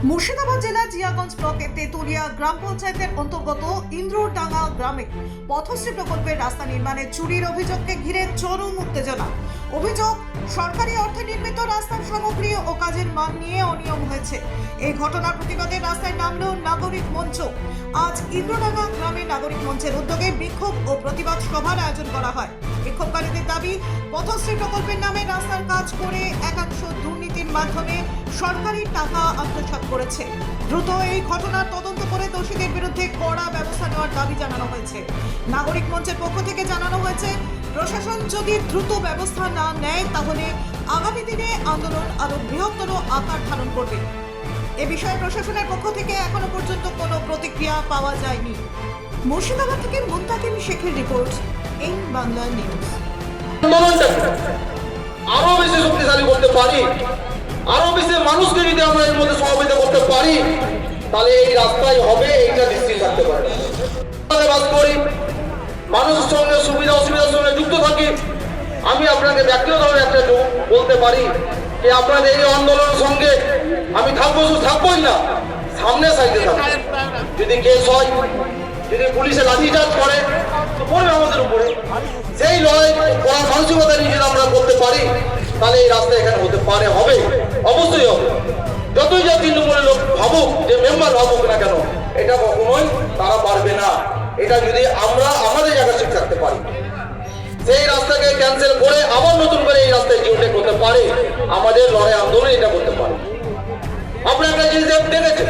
মুর্শিদাবাদ জেলার জিয়াগঞ্জ ব্লকের তেতুলিয়া গ্রাম পঞ্চায়েতের অন্তর্গত ইন্দ্রডাঙ্গা গ্রামে পথশ্রী প্রকল্পের রাস্তা নির্মাণে চুরির অভিযোগকে ঘিরে চরম উত্তেজনা। অভিযোগ, সরকারি অর্থে নির্মিত রাস্তার সামগ্রী ও কাজের মান নিয়ে অনিয়ম হয়েছে। এই ঘটনার প্রতিবাদে রাস্তায় নামলো নাগরিক মঞ্চ। আজ ইন্দ্রডাঙ্গা গ্রামে নাগরিক মঞ্চের উদ্যোগে বিক্ষোভ ও প্রতিবাদ সভার আয়োজন করা হয়। বিক্ষোভকারীদের দাবি, পথশ্রী প্রকল্পের নামে রাস্তার কাজ করে একাংশ দুর্নীতির মাধ্যমে সরকারি টাকা আত্মসাৎ করেছে। দ্রুত এই ঘটনার তদন্ত করে দোষীদের বিরুদ্ধে কড়া ব্যবস্থা নেওয়ার দাবি জানানো হয়েছে। নাগরিক মঞ্চের পক্ষ থেকে জানানো হয়েছে, প্রশাসন যদি দ্রুত ব্যবস্থা না নেয় তাহলে আগামী দিনে আন্দোলন আরো বৃহত্তর আকার ধারণ করবে। এ বিষয়ে প্রশাসনের পক্ষ থেকে এখনো পর্যন্ত কোনো প্রতিক্রিয়া পাওয়া যায়নি। মুর্শিদাবাদ থেকে মুনতাকিম শেখের রিপোর্ট, ইন বাংলা নিউজ। আরো বেশি শক্তিশালী করতে পারি, আরো বেশি মানুষকে যদি আমরা এর মধ্যে সমাবেত করতে পারি, তাহলে এই রাস্তায় হবে, এইটা নিশ্চিত থাকতে পারি। বাস করি, মানুষের সঙ্গে সুবিধা অসুবিধার সঙ্গে যুক্ত থাকি। আমি আপনাকে ব্যক্তিগতভাবে একটা বলতে পারি যে আপনাদের এই আন্দোলনের সঙ্গে আমি থাকবো, শুধু থাকবোই না, সামনে সাইডে থাকবো। যদি কেস হয়, যদি পুলিশে লাঠিচার্জ করে, তো পড়বে আমাদের উপরে। সেই লড়াই করার মানসিকতা নিয়ে যদি আমরা করতে পারি, তাহলে এই রাস্তা এখানে হতে পারে, হবে, অবশ্যই হবে। যতই যা তৃণমূলের লোক ভাবুক, যে মেম্বার ভাবুক না কেন, এটা কখনোই তারা পারবে না। এটা যদি আমরা আমাদের জায়গায় ঠিক থাকতে পারি, সেই রাস্তাকে ক্যান্সেল করে আবার নতুন করে এই রাস্তায় জিওটেক করতে পারে, আমাদের লড়াই আন্দোলন এটা করতে পারে। আপনারা একটা জিনিস দেখেছেন,